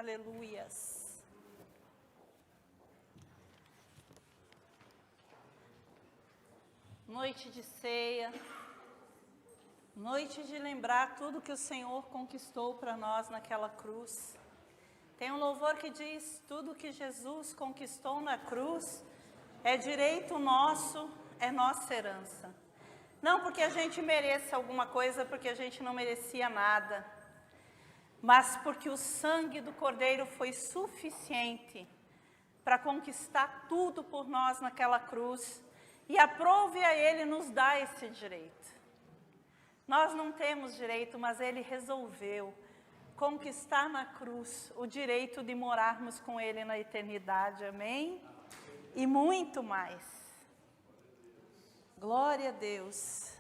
Aleluias. Noite de ceia, noite de lembrar tudo que o Senhor conquistou para nós naquela cruz. Tem um louvor que diz: tudo que Jesus conquistou na cruz é direito nosso, é nossa herança. Não porque a gente mereça alguma coisa, porque a gente não merecia nada, mas porque o sangue do Cordeiro foi suficiente para conquistar tudo por nós naquela cruz. E aprove a Ele nos dar esse direito. Nós não temos direito, mas Ele resolveu conquistar na cruz o direito de morarmos com Ele na eternidade, amém? E muito mais. Glória a Deus.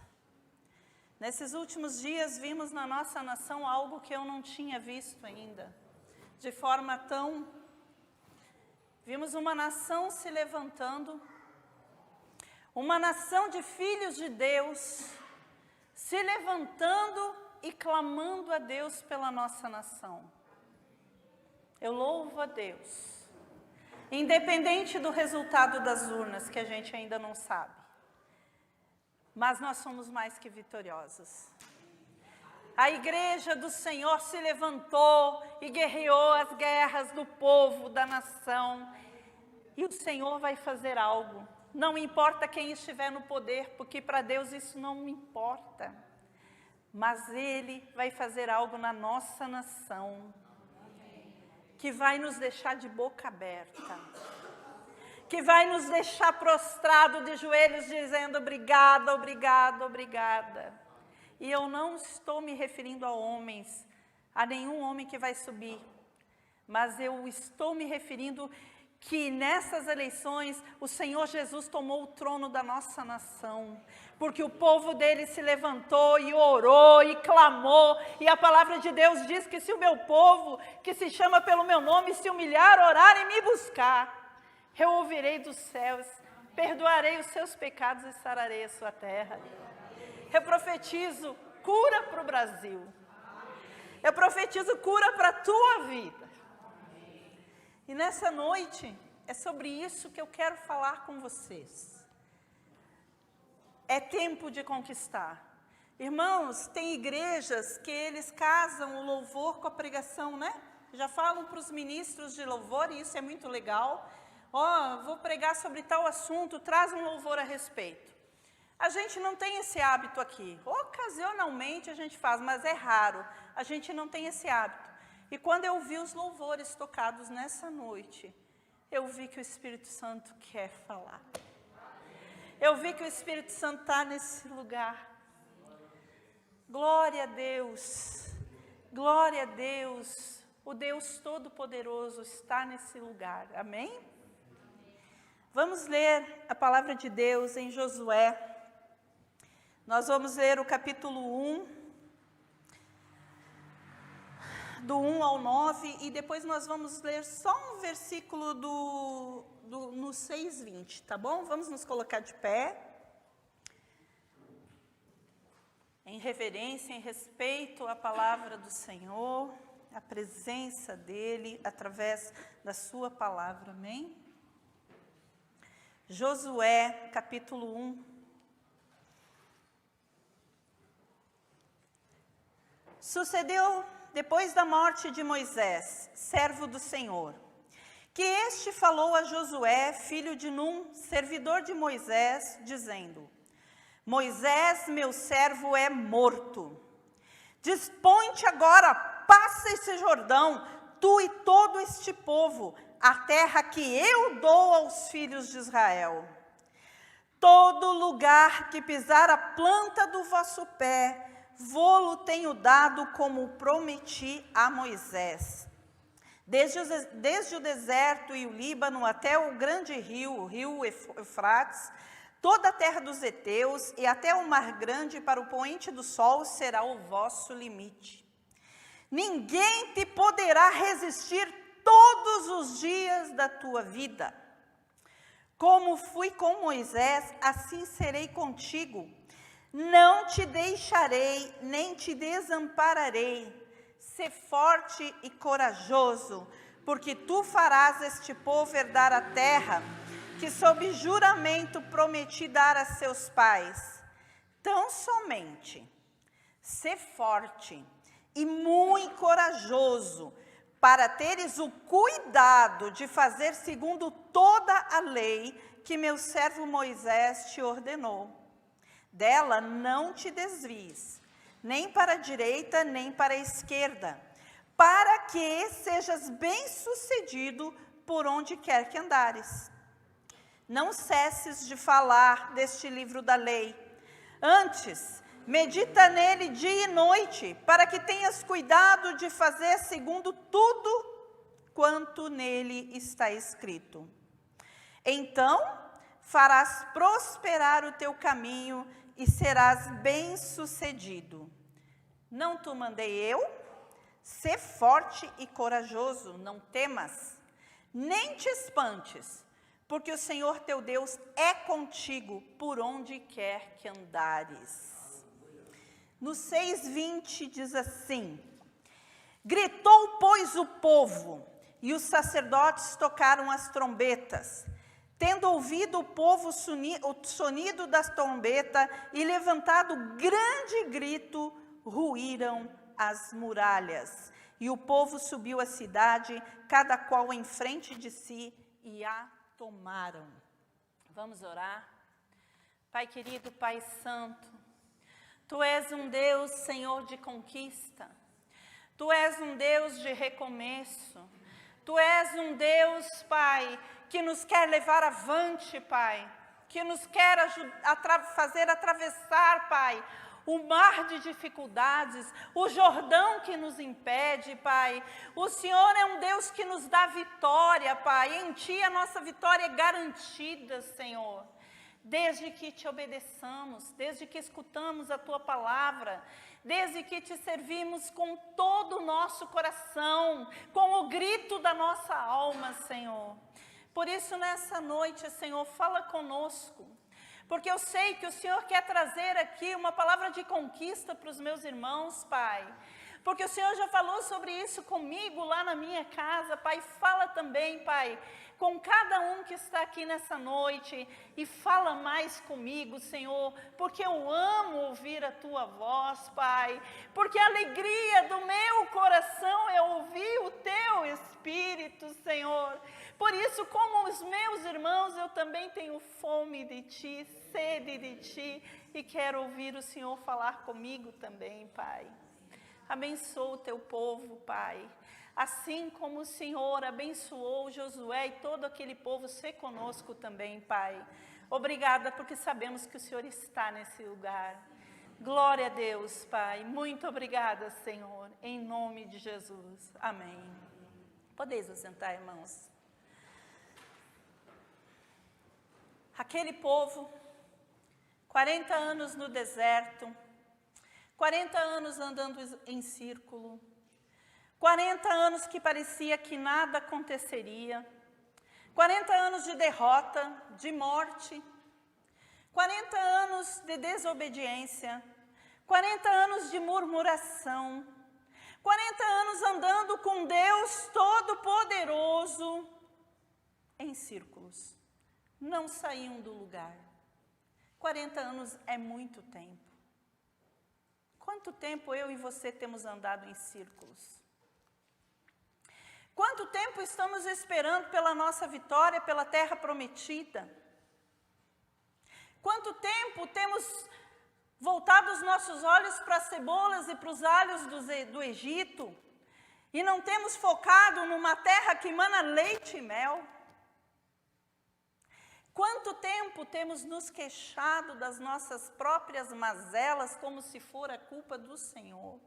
Nesses últimos dias vimos na nossa nação algo que eu não tinha visto ainda, de forma tão... Vimos uma nação se levantando, uma nação de filhos de Deus, se levantando e clamando a Deus pela nossa nação. Eu louvo a Deus, independente do resultado das urnas, que a gente ainda não sabe. Mas nós somos mais que vitoriosos. A igreja do Senhor se levantou e guerreou as guerras do povo, da nação. E o Senhor vai fazer algo. Não importa quem estiver no poder, porque para Deus isso não importa. Mas Ele vai fazer algo na nossa nação, que vai nos deixar de boca aberta, que vai nos deixar prostrado de joelhos, dizendo obrigada, obrigada, obrigada. E eu não estou me referindo a homens, a nenhum homem que vai subir, mas eu estou me referindo que nessas eleições o Senhor Jesus tomou o trono da nossa nação, porque o povo dele se levantou e orou e clamou, e a palavra de Deus diz que se o meu povo, que se chama pelo meu nome, se humilhar, orar e me buscar, eu ouvirei dos céus, perdoarei os seus pecados e sararei a sua terra. Eu profetizo cura para o Brasil, eu profetizo cura para a tua vida. E nessa noite, é sobre isso que eu quero falar com vocês. É tempo de conquistar. Irmãos, tem igrejas que eles casam o louvor com a pregação, né? Já falam para os ministros de louvor, e isso é muito legal. Vou pregar sobre tal assunto, traz um louvor a respeito. A gente não tem esse hábito aqui. Ocasionalmente a gente faz, mas é raro. A gente não tem esse hábito. E quando eu vi os louvores tocados nessa noite, eu vi que o Espírito Santo quer falar. Eu vi que o Espírito Santo está nesse lugar. Glória a Deus, glória a Deus. O Deus Todo-Poderoso está nesse lugar, amém? Vamos ler a palavra de Deus em Josué. Nós vamos ler o capítulo 1. Do 1 ao 9, e depois nós vamos ler só um versículo no 6:20, tá bom? Vamos nos colocar de pé, em reverência, em respeito à palavra do Senhor, à presença dEle, através da sua palavra, amém? Josué, capítulo 1. Sucedeu depois da morte de Moisés, servo do Senhor, que este falou a Josué, filho de Num, servidor de Moisés, dizendo: Moisés, meu servo, é morto. Dispõe-te agora, passa esse Jordão, tu e todo este povo, a terra que eu dou aos filhos de Israel. Todo lugar que pisar a planta do vosso pé, vô-lo tenho dado como prometi a Moisés. Desde o deserto e o Líbano até o grande rio, o rio Eufrates, toda a terra dos heteus e até o mar grande para o poente do sol será o vosso limite. Ninguém te poderá resistir todos os dias da tua vida. Como fui com Moisés, assim serei contigo. Não te deixarei, nem te desampararei. Sê forte e corajoso, porque tu farás este povo herdar a terra, que sob juramento prometi dar a seus pais. Tão somente, sê forte e muito corajoso, para teres o cuidado de fazer segundo toda a lei que meu servo Moisés te ordenou. Dela não te desvies, nem para a direita, nem para a esquerda, para que sejas bem-sucedido por onde quer que andares. Não cesses de falar deste livro da lei. Antes, medita nele dia e noite, para que tenhas cuidado de fazer segundo tudo quanto nele está escrito. Então, farás prosperar o teu caminho e serás bem-sucedido. Não te mandei eu? Sê forte e corajoso, não temas, nem te espantes, porque o Senhor teu Deus é contigo por onde quer que andares. No 6:20 diz assim: gritou, pois, o povo, e os sacerdotes tocaram as trombetas. Tendo ouvido o povo o sonido das trombetas e levantado grande grito, ruíram as muralhas. E o povo subiu à cidade, cada qual em frente de si, e a tomaram. Vamos orar? Pai querido, Pai santo, Tu és um Deus, Senhor, de conquista. Tu és um Deus de recomeço. Tu és um Deus, Pai, que nos quer levar avante, Pai. Que nos quer fazer atravessar, Pai, o mar de dificuldades, o Jordão que nos impede, Pai. O Senhor é um Deus que nos dá vitória, Pai. Em Ti a nossa vitória é garantida, Senhor. Desde que te obedeçamos, desde que escutamos a Tua palavra, desde que te servimos com todo o nosso coração, com o grito da nossa alma, Senhor. Por isso, nessa noite, Senhor, fala conosco, porque eu sei que o Senhor quer trazer aqui uma palavra de conquista para os meus irmãos, Pai. Porque o Senhor já falou sobre isso comigo lá na minha casa, Pai. Fala também, Pai, com cada um que está aqui nessa noite, e fala mais comigo, Senhor, porque eu amo ouvir a Tua voz, Pai, porque a alegria do meu coração é ouvir o Teu Espírito, Senhor. Por isso, como os meus irmãos, eu também tenho fome de Ti, sede de Ti, e quero ouvir o Senhor falar comigo também, Pai. Abençoa o Teu povo, Pai. Assim como o Senhor abençoou Josué e todo aquele povo, sê conosco também, Pai. Obrigada, porque sabemos que o Senhor está nesse lugar. Glória a Deus, Pai. Muito obrigada, Senhor. Em nome de Jesus. Amém. Podeis assentar, irmãos. Aquele povo, 40 anos no deserto, 40 anos andando em círculo, 40 anos que parecia que nada aconteceria, 40 anos de derrota, de morte, 40 anos de desobediência, 40 anos de murmuração, 40 anos andando com Deus Todo-Poderoso em círculos, não saíam do lugar. 40 anos é muito tempo. Quanto tempo eu e você temos andado em círculos? Quanto tempo estamos esperando pela nossa vitória, pela terra prometida? Quanto tempo temos voltado os nossos olhos para as cebolas e para os alhos do Egito, e não temos focado numa terra que emana leite e mel? Quanto tempo temos nos queixado das nossas próprias mazelas, como se for a culpa do Senhor?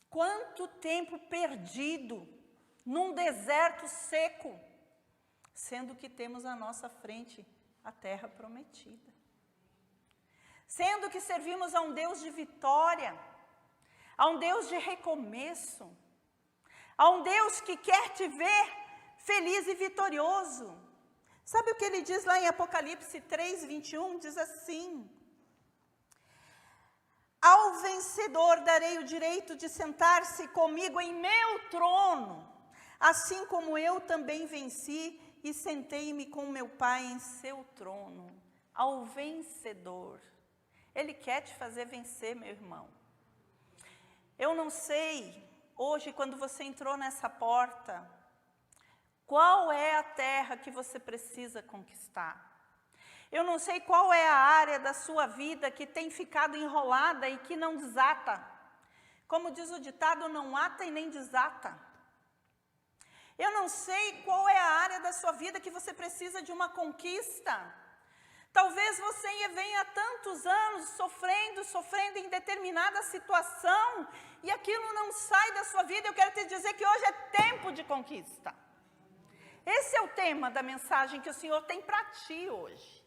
Quanto tempo perdido num deserto seco, sendo que temos à nossa frente a terra prometida. Sendo que servimos a um Deus de vitória, a um Deus de recomeço, a um Deus que quer te ver feliz e vitorioso. Sabe o que ele diz lá em Apocalipse 3:21? Diz assim: Ao vencedor darei o direito de sentar-se comigo em meu trono, assim como eu também venci e sentei-me com meu Pai em seu trono. Ao vencedor. Ele quer te fazer vencer, meu irmão. Eu não sei, hoje, quando você entrou nessa porta, qual é a terra que você precisa conquistar. Eu não sei qual é a área da sua vida que tem ficado enrolada e que não desata. Como diz o ditado, não ata e nem desata. Eu não sei qual é a área da sua vida que você precisa de uma conquista. Talvez você venha há tantos anos sofrendo em determinada situação, e aquilo não sai da sua vida. Eu quero te dizer que hoje é tempo de conquista. Esse é o tema da mensagem que o Senhor tem para ti hoje.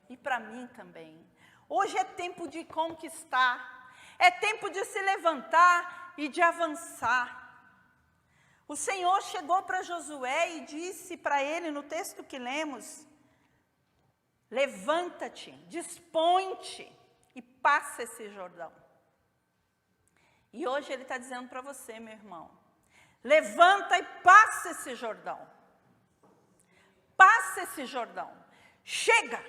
E para mim também. Hoje é tempo de conquistar. É tempo de se levantar e de avançar. O Senhor chegou para Josué e disse para ele, no texto que lemos: levanta-te, dispõe-te e passa esse Jordão. E hoje ele está dizendo para você, meu irmão, levanta e passa esse Jordão. Passa esse Jordão. Chega.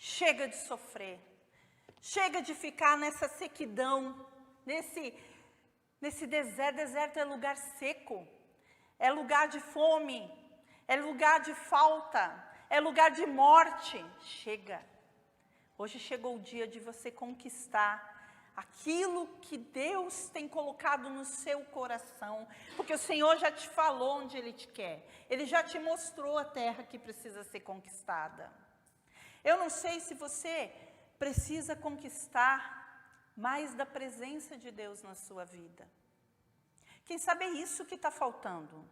Chega de sofrer. Chega de ficar nessa sequidão, nesse deserto. Deserto é lugar seco. É lugar de fome. É lugar de falta. É lugar de morte. Chega. Hoje chegou o dia de você conquistar aquilo que Deus tem colocado no seu coração. Porque o Senhor já te falou onde Ele te quer. Ele já te mostrou a terra que precisa ser conquistada. Eu não sei se você precisa conquistar mais da presença de Deus na sua vida. Quem sabe é isso que está faltando.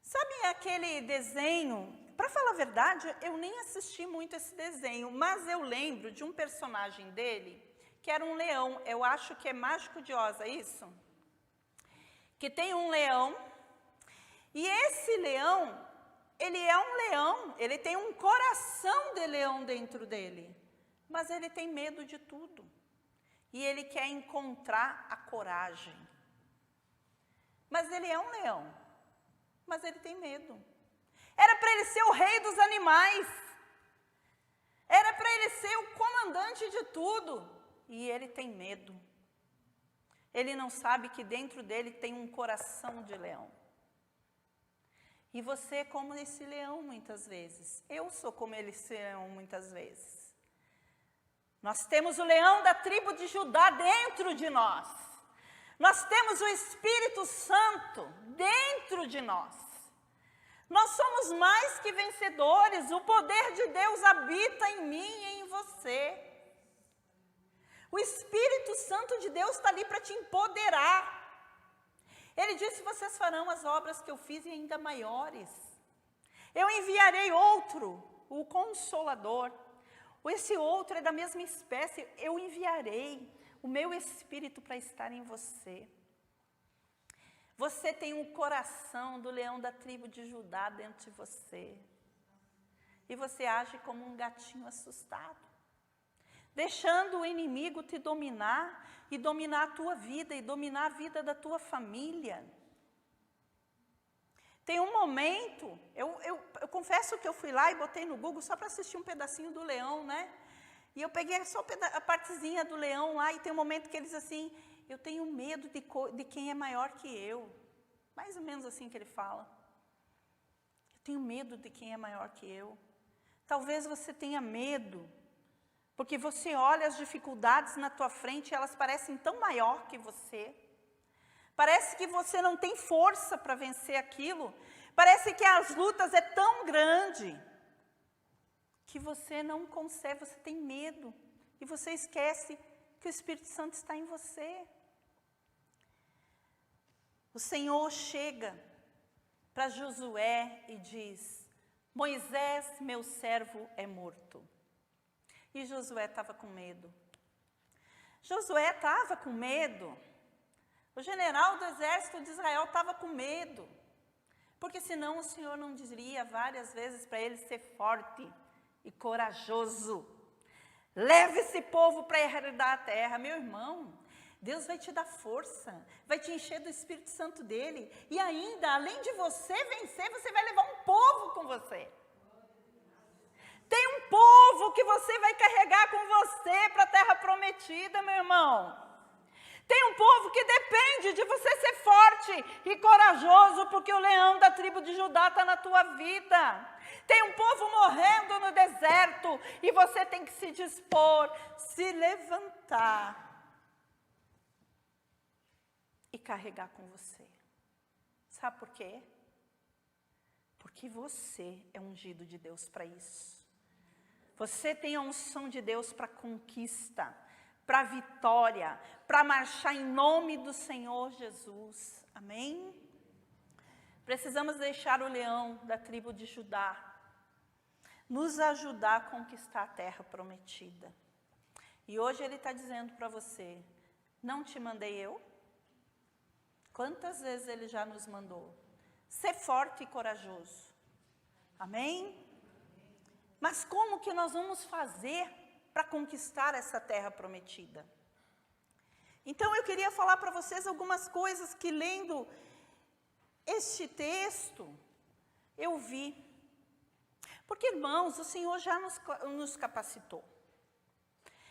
Sabe aquele desenho? Para falar a verdade, eu nem assisti muito esse desenho, mas eu lembro de um personagem dele, que era um leão. Eu acho que é Mágico de Oz, é isso? Que tem um leão, e esse leão, ele é um leão, ele tem um coração de leão dentro dele, mas ele tem medo de tudo. E ele quer encontrar a coragem. Mas ele é um leão, mas ele tem medo. Era para ele ser o rei dos animais. Era para ele ser o comandante de tudo. E ele tem medo. Ele não sabe que dentro dele tem um coração de leão. E você é como esse leão muitas vezes. Eu sou como esse leão muitas vezes. Nós temos o leão da tribo de Judá dentro de nós. Nós temos o Espírito Santo dentro de nós. Nós somos mais que vencedores. O poder de Deus habita em mim e em você. O Espírito Santo de Deus está ali para te empoderar. Ele disse: vocês farão as obras que eu fiz e ainda maiores. Eu enviarei outro, o Consolador. Esse outro é da mesma espécie. Eu enviarei o meu Espírito para estar em você. Você tem um coração do leão da tribo de Judá dentro de você. E você age como um gatinho assustado, deixando o inimigo te dominar, e dominar a tua vida, e dominar a vida da tua família. Tem um momento, eu confesso que eu fui lá e botei no Google só para assistir um pedacinho do leão, né? E eu peguei só a partezinha do leão lá, e tem um momento que ele diz assim: eu tenho medo de quem é maior que eu. Mais ou menos assim que ele fala. Eu tenho medo de quem é maior que eu. Talvez você tenha medo, porque você olha as dificuldades na tua frente e elas parecem tão maior que você. Parece que você não tem força para vencer aquilo. Parece que as lutas é tão grande que você não consegue, você tem medo. E você esquece que o Espírito Santo está em você. O Senhor chega para Josué e diz: Moisés, meu servo, é morto. E Josué estava com medo. Josué estava com medo. O general do exército de Israel estava com medo. Porque senão o Senhor não diria várias vezes para ele ser forte e corajoso. Leva esse povo para herdar a terra. Meu irmão, Deus vai te dar força, vai te encher do Espírito Santo dele. E ainda, além de você vencer, você vai levar um povo com você. Tem um povo que você vai carregar com você para a terra prometida, meu irmão. Tem um povo que depende de você ser forte e corajoso, porque o leão da tribo de Judá está na tua vida. Tem um povo morrendo no deserto e você tem que se dispor, se levantar e carregar com você. Sabe por quê? Porque você é ungido de Deus para isso. Você tem a unção de Deus para conquista, para vitória, para marchar em nome do Senhor Jesus. Amém? Precisamos deixar o leão da tribo de Judá nos ajudar a conquistar a terra prometida. E hoje ele está dizendo para você, não te mandei eu? Quantas vezes ele já nos mandou? Ser forte e corajoso. Amém? Mas como que nós vamos fazer para conquistar essa terra prometida? Então eu queria falar para vocês algumas coisas que lendo este texto eu vi. Porque, irmãos, o Senhor já nos capacitou.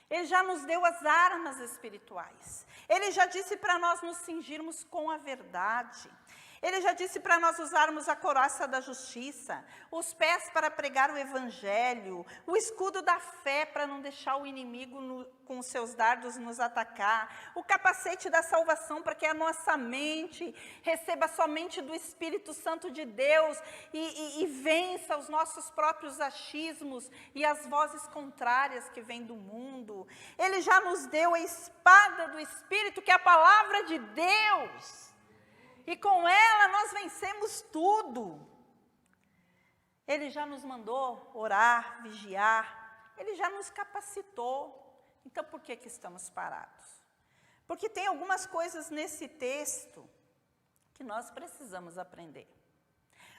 Ele já nos deu as armas espirituais. Ele já disse para nós nos cingirmos com a verdade. Ele já disse para nós usarmos a couraça da justiça, os pés para pregar o evangelho, o escudo da fé para não deixar o inimigo com os seus dardos nos atacar, o capacete da salvação para que a nossa mente receba somente do Espírito Santo de Deus e vença os nossos próprios achismos e as vozes contrárias que vêm do mundo. Ele já nos deu a espada do Espírito, que é a palavra de Deus. E com ela nós vencemos tudo. Ele já nos mandou orar, vigiar. Ele já nos capacitou. Então por que estamos parados? Porque tem algumas coisas nesse texto que nós precisamos aprender.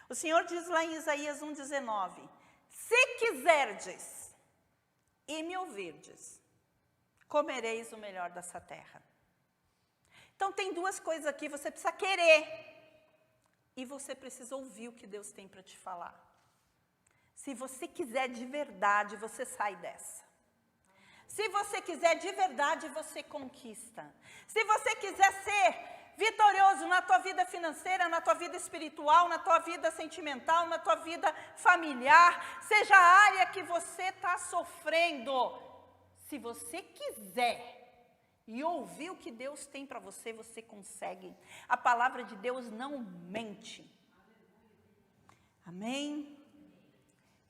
O Senhor diz lá em Isaías 1,19: se quiserdes e me ouvirdes, comereis o melhor dessa terra. Então tem duas coisas aqui, você precisa querer e você precisa ouvir o que Deus tem para te falar. Se você quiser de verdade, você sai dessa. Se você quiser de verdade, você conquista. Se você quiser ser vitorioso na tua vida financeira, na tua vida espiritual, na tua vida sentimental, na tua vida familiar, seja a área que você está sofrendo, se você quiser e ouvir o que Deus tem para você, você consegue. A palavra de Deus não mente. Amém?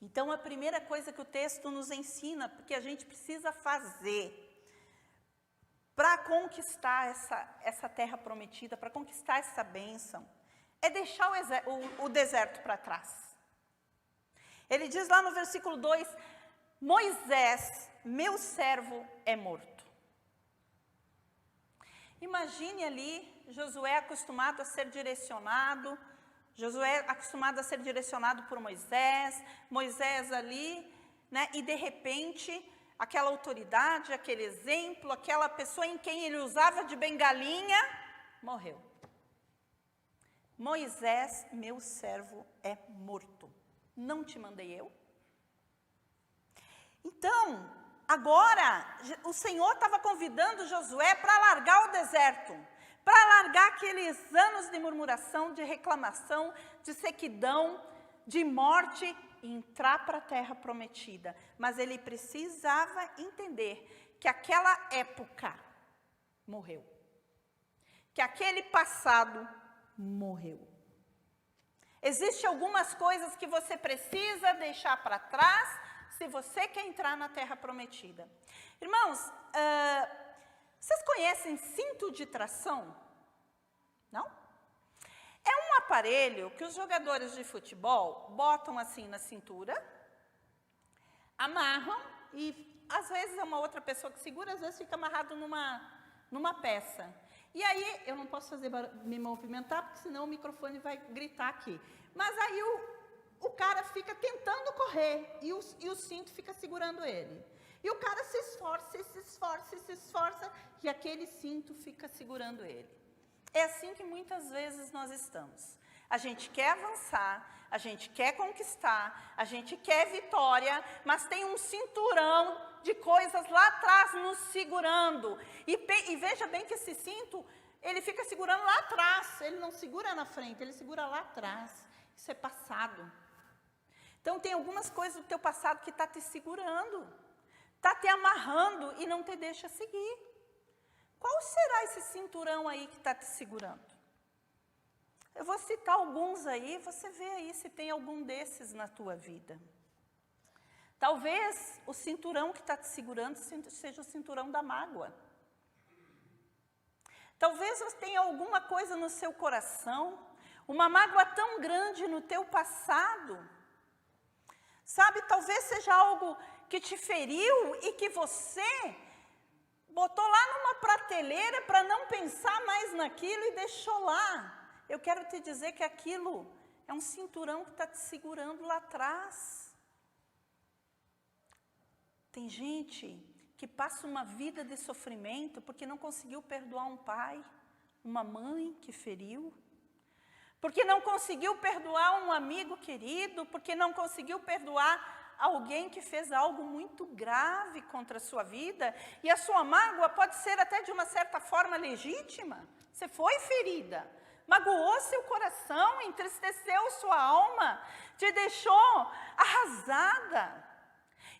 Então, a primeira coisa que o texto nos ensina, porque a gente precisa fazer para conquistar essa terra prometida, para conquistar essa bênção, é deixar o deserto para trás. Ele diz lá no versículo 2, Moisés, meu servo, é morto. Imagine ali, Josué acostumado a ser direcionado, por Moisés, Moisés ali, né, e de repente, aquela autoridade, aquele exemplo, aquela pessoa em quem ele usava de bengalinha, morreu. Moisés, meu servo, é morto. Não te mandei eu? Então, agora, o Senhor estava convidando Josué para largar o deserto, para largar aqueles anos de murmuração, de reclamação, de sequidão, de morte, e entrar para a terra prometida. Mas ele precisava entender que aquela época morreu, que aquele passado morreu. Existem algumas coisas que você precisa deixar para trás, se você quer entrar na terra prometida. Irmãos, vocês conhecem cinto de tração? Não? É um aparelho que os jogadores de futebol botam assim na cintura, amarram e às vezes é uma outra pessoa que segura, às vezes fica amarrado numa peça. E aí, eu não posso me movimentar, porque senão o microfone vai gritar aqui. Mas aí o cara fica tentando correr e o cinto fica segurando ele. E o cara se esforça, e se esforça, e se esforça, e aquele cinto fica segurando ele. É assim que muitas vezes nós estamos. A gente quer avançar, a gente quer conquistar, a gente quer vitória, mas tem um cinturão de coisas lá atrás nos segurando. E veja bem que esse cinto, ele fica segurando lá atrás, ele não segura na frente, ele segura lá atrás. Isso é passado. Então tem algumas coisas do teu passado que está te segurando, está te amarrando e não te deixa seguir. Qual será esse cinturão aí que está te segurando? Eu vou citar alguns aí, você vê aí se tem algum desses na tua vida. Talvez o cinturão que está te segurando seja o cinturão da mágoa. Talvez você tenha alguma coisa no seu coração, uma mágoa tão grande no teu passado. Sabe, talvez seja algo que te feriu e que você botou lá numa prateleira para não pensar mais naquilo e deixou lá. Eu quero te dizer que aquilo é um cinturão que está te segurando lá atrás. Tem gente que passa uma vida de sofrimento porque não conseguiu perdoar um pai, uma mãe que feriu, porque não conseguiu perdoar um amigo querido, porque não conseguiu perdoar alguém que fez algo muito grave contra a sua vida, e a sua mágoa pode ser até de uma certa forma legítima. Você foi ferida, magoou seu coração, entristeceu sua alma, te deixou arrasada.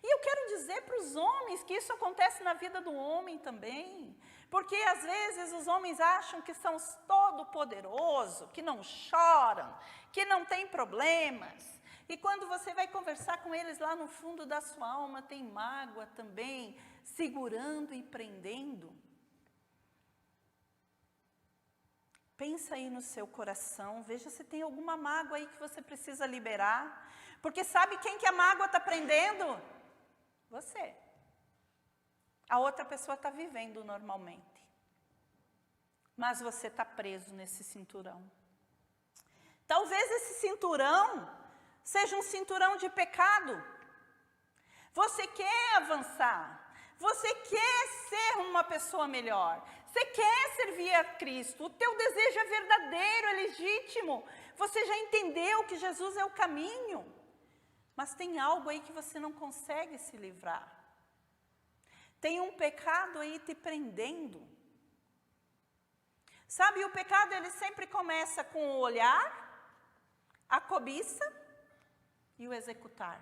E eu quero dizer para os homens que isso acontece na vida do homem também. Porque às vezes os homens acham que são todo-poderosos, que não choram, que não têm problemas. E quando você vai conversar com eles lá no fundo da sua alma, tem mágoa também, segurando e prendendo. Pensa aí no seu coração, veja se tem alguma mágoa aí que você precisa liberar. Porque sabe quem que a mágoa está prendendo? Você. A outra pessoa está vivendo normalmente. Mas você está preso nesse cinturão. Talvez esse cinturão seja um cinturão de pecado. Você quer avançar. Você quer ser uma pessoa melhor. Você quer servir a Cristo. O teu desejo é verdadeiro, é legítimo. Você já entendeu que Jesus é o caminho. Mas tem algo aí que você não consegue se livrar. Tem um pecado aí te prendendo. Sabe, o pecado ele sempre começa com o olhar, a cobiça e o executar.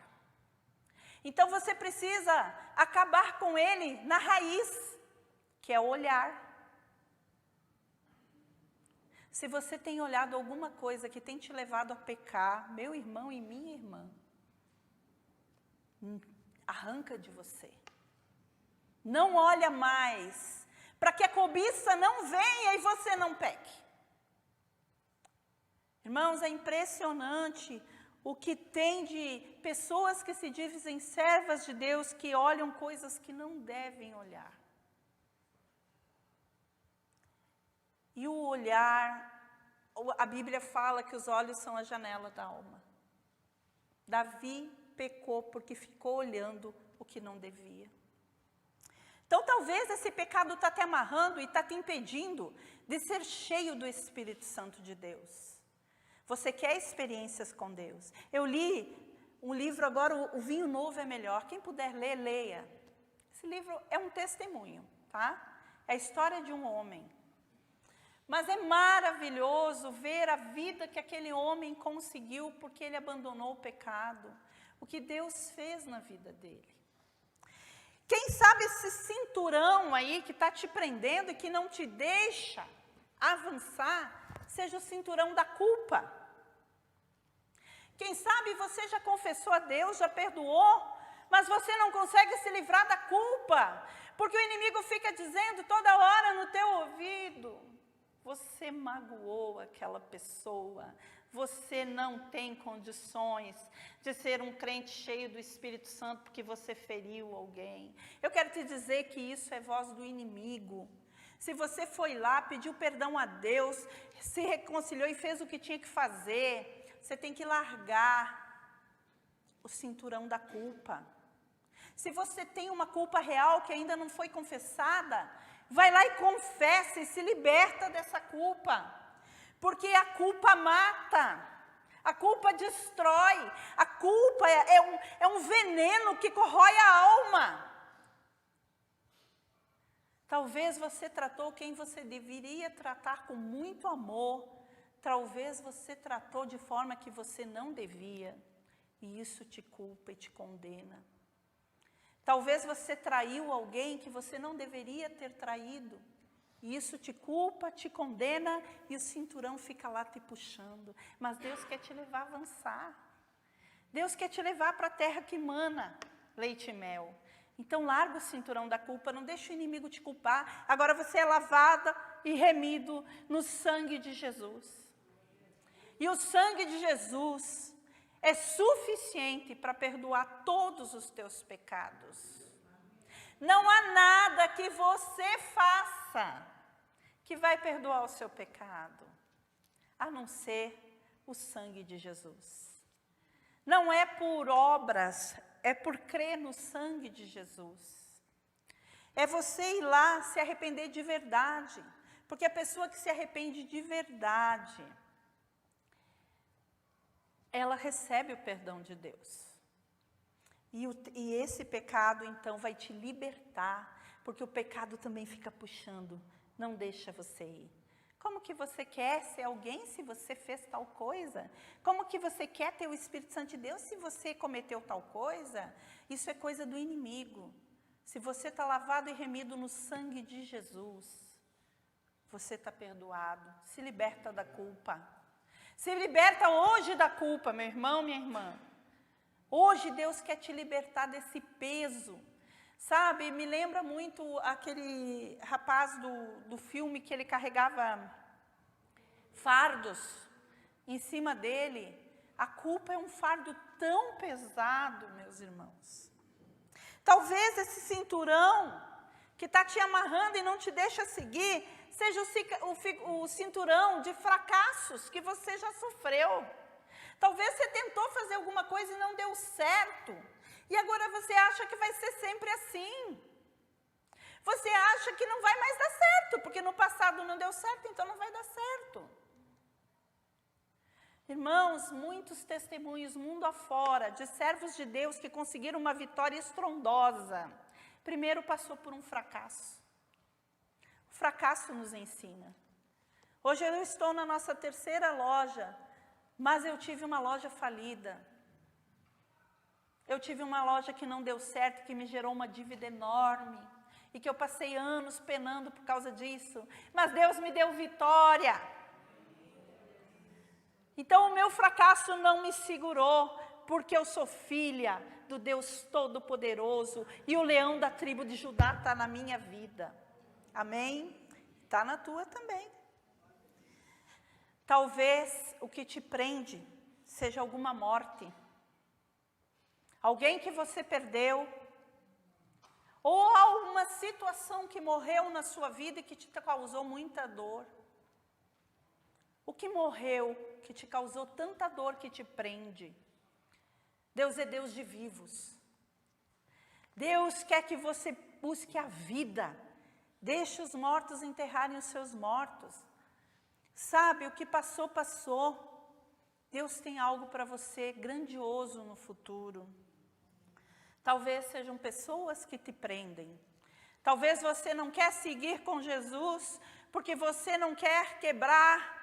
Então você precisa acabar com ele na raiz, que é o olhar. Se você tem olhado alguma coisa que tem te levado a pecar, meu irmão e minha irmã, arranca de você. Não olha mais, para que a cobiça não venha e você não peque. Irmãos, é impressionante o que tem de pessoas que se dizem servas de Deus, que olham coisas que não devem olhar. E o olhar, a Bíblia fala que os olhos são a janela da alma. Davi pecou porque ficou olhando o que não devia. Então talvez esse pecado está te amarrando e está te impedindo de ser cheio do Espírito Santo de Deus. Você quer experiências com Deus. Eu li um livro agora, O Vinho Novo é Melhor. Quem puder ler, leia. Esse livro é um testemunho, tá? É a história de um homem. Mas é maravilhoso ver a vida que aquele homem conseguiu porque ele abandonou o pecado. O que Deus fez na vida dele. Quem sabe esse cinturão aí que está te prendendo e que não te deixa avançar, seja o cinturão da culpa. Quem sabe você já confessou a Deus, já perdoou, mas você não consegue se livrar da culpa, porque o inimigo fica dizendo toda hora no teu ouvido, você magoou aquela pessoa, você não tem condições de ser um crente cheio do Espírito Santo porque você feriu alguém. Eu quero te dizer que isso é voz do inimigo. Se você foi lá, pediu perdão a Deus, se reconciliou e fez o que tinha que fazer, você tem que largar o cinturão da culpa. Se você tem uma culpa real que ainda não foi confessada, vai lá e confessa e se liberta dessa culpa. Porque a culpa mata. A culpa destrói. A culpa é um veneno que corrói a alma. Talvez você tratou quem você deveria tratar com muito amor. Talvez você tratou de forma que você não devia. E isso te culpa e te condena. Talvez você traiu alguém que você não deveria ter traído. E isso te culpa, te condena e o cinturão fica lá te puxando. Mas Deus quer te levar a avançar. Deus quer te levar para a terra que mana leite e mel. Então larga o cinturão da culpa, não deixa o inimigo te culpar. Agora você é lavada e remido no sangue de Jesus. E o sangue de Jesus é suficiente para perdoar todos os teus pecados. Não há nada que você faça que vai perdoar o seu pecado, a não ser o sangue de Jesus. Não é por obras, é por crer no sangue de Jesus. É você ir lá se arrepender de verdade, porque a pessoa que se arrepende de verdade, ela recebe o perdão de Deus. E esse pecado, então, vai te libertar, porque o pecado também fica puxando, não deixa você ir. Como que você quer ser alguém se você fez tal coisa? Como que você quer ter o Espírito Santo de Deus se você cometeu tal coisa? Isso é coisa do inimigo. Se você está lavado e remido no sangue de Jesus, você está perdoado, se liberta da culpa. Se liberta hoje da culpa, meu irmão, minha irmã. Hoje Deus quer te libertar desse peso, sabe? Me lembra muito aquele rapaz do filme que ele carregava fardos em cima dele. A culpa é um fardo tão pesado, meus irmãos. Talvez esse cinturão que está te amarrando e não te deixa seguir, seja o cinturão de fracassos que você já sofreu. Talvez você tentou fazer alguma coisa e não deu certo. E agora você acha que vai ser sempre assim. Você acha que não vai mais dar certo, porque no passado não deu certo, então não vai dar certo. Irmãos, muitos testemunhos mundo afora de servos de Deus que conseguiram uma vitória estrondosa. Primeiro passou por um fracasso. O fracasso nos ensina. Hoje eu estou na nossa terceira loja, mas eu tive uma loja falida. Eu tive uma loja que não deu certo, que me gerou uma dívida enorme. E que eu passei anos penando por causa disso. Mas Deus me deu vitória. Então o meu fracasso não me segurou, porque eu sou filha do Deus Todo-Poderoso. E o leão da tribo de Judá está na minha vida. Amém? Está na tua também. Talvez o que te prende seja alguma morte. Alguém que você perdeu. Ou alguma situação que morreu na sua vida e que te causou muita dor. O que morreu que te causou tanta dor que te prende? Deus é Deus de vivos. Deus quer que você busque a vida. Deixe os mortos enterrarem os seus mortos. Sabe, o que passou, passou. Deus tem algo para você grandioso no futuro. Talvez sejam pessoas que te prendem. Talvez você não quer seguir com Jesus porque você não quer quebrar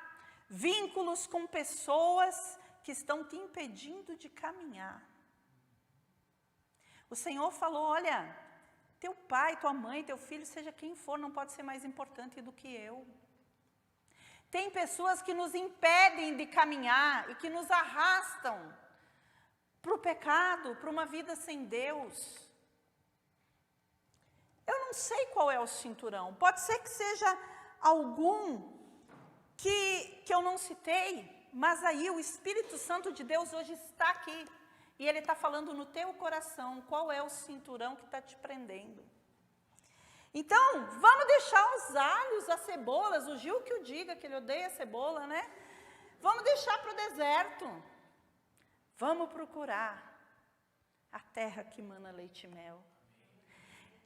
vínculos com pessoas que estão te impedindo de caminhar. O Senhor falou, olha, teu pai, tua mãe, teu filho, seja quem for, não pode ser mais importante do que eu. Tem pessoas que nos impedem de caminhar e que nos arrastam para o pecado, para uma vida sem Deus. Eu não sei qual é o cinturão. Pode ser que seja algum que eu não citei, mas aí o Espírito Santo de Deus hoje está aqui. E Ele está falando no teu coração qual é o cinturão que está te prendendo. Então, vamos deixar os alhos, as cebolas, o Gil que o diga, que ele odeia cebola, né? Vamos deixar para o deserto. Vamos procurar A terra que mana leite e mel.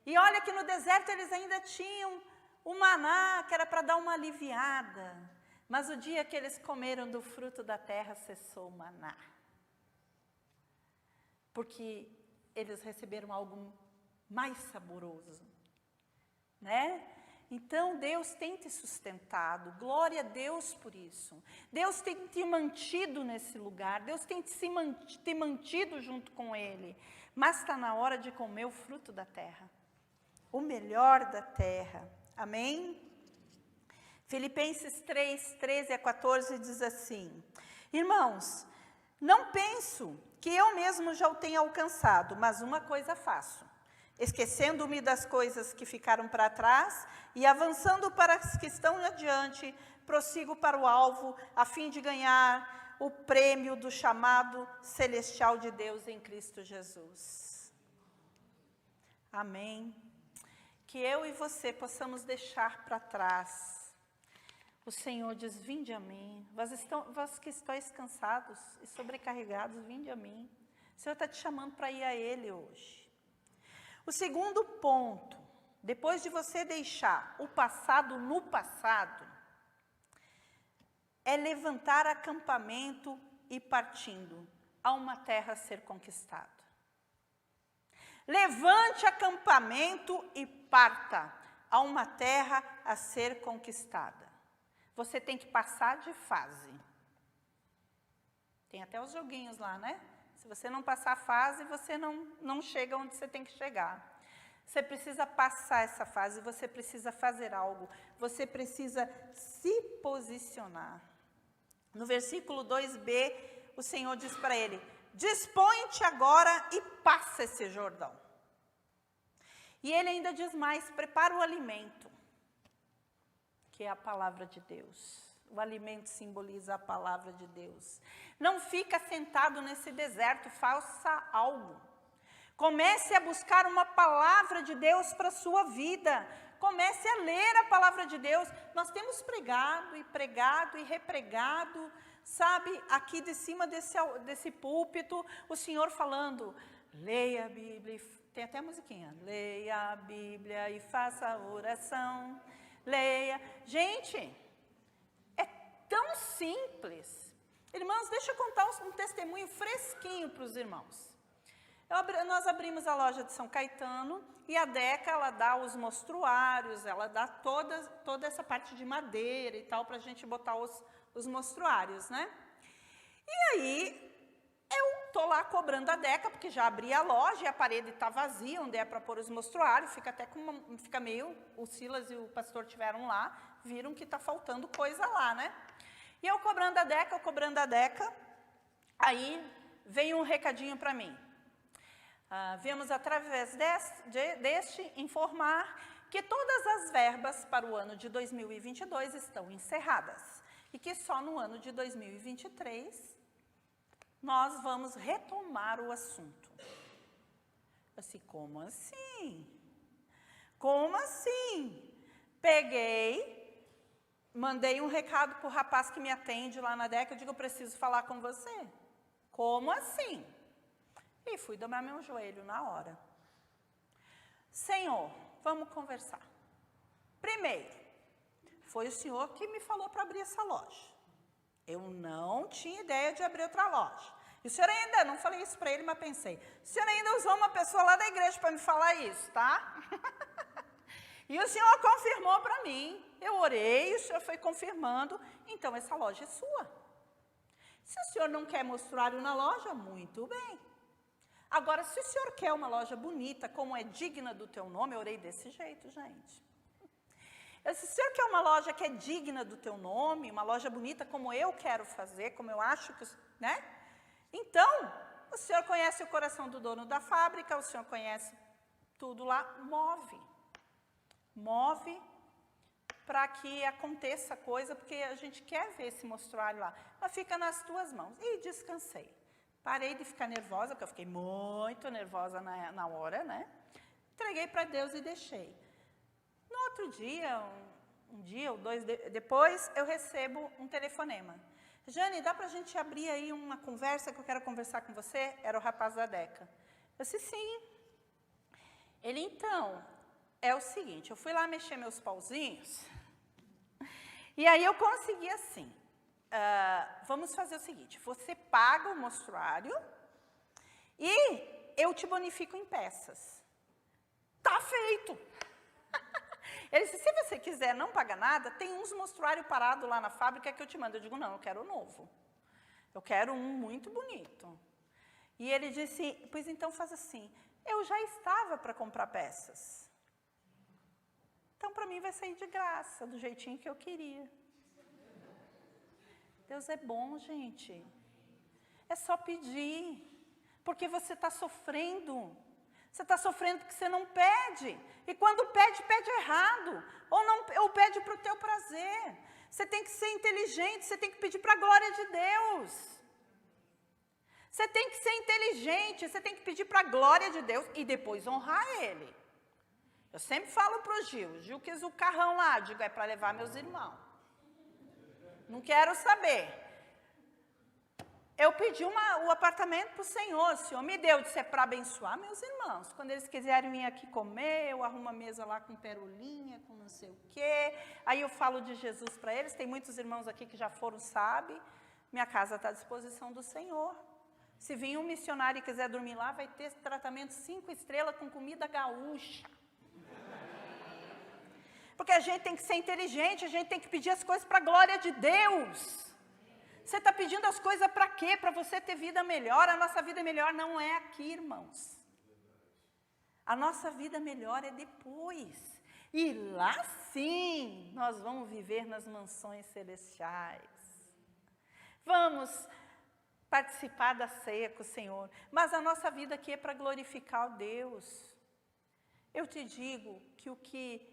E olha que no deserto eles ainda tinham o maná, que era para dar uma aliviada. Mas o dia que eles comeram do fruto da terra, cessou o maná. Porque eles receberam algo mais saboroso, né? Então, Deus tem te sustentado, glória a Deus por isso. Deus tem te mantido nesse lugar, Deus tem te mantido junto com Ele. Mas está na hora de comer o fruto da terra, o melhor da terra, amém? Filipenses 3, 13 a 14 diz assim: irmãos, não penso que eu mesmo já o tenha alcançado, mas uma coisa faço. Esquecendo-me das coisas que ficaram para trás e avançando para as que estão adiante, prossigo para o alvo, a fim de ganhar o prêmio do chamado celestial de Deus em Cristo Jesus. Amém. Que eu e você possamos deixar para trás. O Senhor diz, vinde a mim. Vós que estáis cansados e sobrecarregados, vinde a mim. O Senhor está te chamando para ir a Ele hoje. O segundo ponto, depois de você deixar o passado no passado, é levantar acampamento e partindo a uma terra a ser conquistada. Levante acampamento e parta a uma terra a ser conquistada. Você tem que passar de fase. Tem até os joguinhos lá, né? Se você não passar a fase, você não chega onde você tem que chegar. Você precisa passar essa fase, você precisa fazer algo, você precisa se posicionar. No versículo 2b, o Senhor diz para ele, dispõe-te agora e passa esse Jordão. E ele ainda diz mais, prepara o alimento, que é a palavra de Deus. O alimento simboliza a palavra de Deus. Não fica sentado nesse deserto, faça algo. Comece a buscar uma palavra de Deus para a sua vida. Comece a ler a palavra de Deus. Nós temos pregado e repregado, sabe, aqui de cima desse púlpito, o Senhor falando, leia a Bíblia, tem até a musiquinha, leia a Bíblia e faça a oração, leia. Gente, tão simples. Irmãos, deixa eu contar um testemunho fresquinho para os irmãos. Nós abrimos a loja de São Caetano e a Deca, ela dá os mostruários, ela dá toda essa parte de madeira e tal, para a gente botar os mostruários, né? E aí, eu estou lá cobrando a Deca, porque já abri a loja e a parede está vazia, onde é para pôr os mostruários, fica meio, o Silas e o pastor estiveram lá, viram que está faltando coisa lá, né? E eu cobrando a Deca, aí veio um recadinho para mim. Viemos através deste informar que todas as verbas para o ano de 2022 estão encerradas e que só no ano de 2023 nós vamos retomar o assunto. Eu disse, como assim? Como assim? Peguei, mandei um recado para o rapaz que me atende lá na DECA, eu digo, eu preciso falar com você. Como assim? E fui dobrar meu joelho na hora. Senhor, vamos conversar. Primeiro, foi o Senhor que me falou para abrir essa loja. Eu não tinha ideia de abrir outra loja. E o Senhor ainda, não falei isso para ele, mas pensei, o Senhor ainda usou uma pessoa lá da igreja para me falar isso, tá? E o Senhor confirmou para mim. Eu orei, o Senhor foi confirmando, então essa loja é sua. Se o Senhor não quer mostruário na loja, muito bem. Agora, se o Senhor quer uma loja bonita, como é digna do teu nome, eu orei desse jeito, gente. Eu disse, se o Senhor quer uma loja que é digna do teu nome, uma loja bonita como eu quero fazer, como eu acho que, né? Então, o Senhor conhece o coração do dono da fábrica, o Senhor conhece tudo lá, move. Move para que aconteça coisa, porque a gente quer ver esse mostruário lá. Mas fica nas tuas mãos. E descansei. Parei de ficar nervosa, porque eu fiquei muito nervosa na hora, né? Entreguei para Deus e deixei. No outro dia, um dia ou dois depois, eu recebo um telefonema. Jane, dá para a gente abrir aí uma conversa que eu quero conversar com você? Era o rapaz da DECA. Eu disse, sim. Ele, então, é o seguinte, eu fui lá mexer meus pauzinhos, e aí eu consegui assim, vamos fazer o seguinte, você paga o mostruário e eu te bonifico em peças. Tá feito! Ele disse, se você quiser não pagar nada, tem uns mostruários parados lá na fábrica que eu te mando. Eu digo, não, eu quero o novo. Eu quero um muito bonito. E ele disse, pois então faz assim, eu já estava para comprar peças. Então, para mim vai sair de graça, do jeitinho que eu queria. Deus é bom, gente. É só pedir, porque você está sofrendo. Você está sofrendo porque você não pede. E quando pede, pede errado. Ou pede para o teu prazer. Você tem que ser inteligente, você tem que pedir para a glória de Deus. Você tem que ser inteligente, você tem que pedir para a glória de Deus e depois honrar Ele. Eu sempre falo para o Gil quis o carrão lá, digo, é para levar meus irmãos. Não quero saber. Eu pedi o apartamento para o Senhor me deu, disse, é para abençoar meus irmãos. Quando eles quiserem vir aqui comer, eu arrumo a mesa lá com perolinha, com não sei o quê. Aí eu falo de Jesus para eles, tem muitos irmãos aqui que já foram, sabe? Minha casa está à disposição do Senhor. Se vir um missionário e quiser dormir lá, vai ter tratamento 5 estrelas com comida gaúcha. Porque a gente tem que ser inteligente, a gente tem que pedir as coisas para a glória de Deus. Você está pedindo as coisas para quê? Para você ter vida melhor. A nossa vida melhor não é aqui, irmãos. A nossa vida melhor é depois. E lá sim, nós vamos viver nas mansões celestiais. Vamos participar da ceia com o Senhor. Mas a nossa vida aqui é para glorificar a Deus. Eu te digo que o que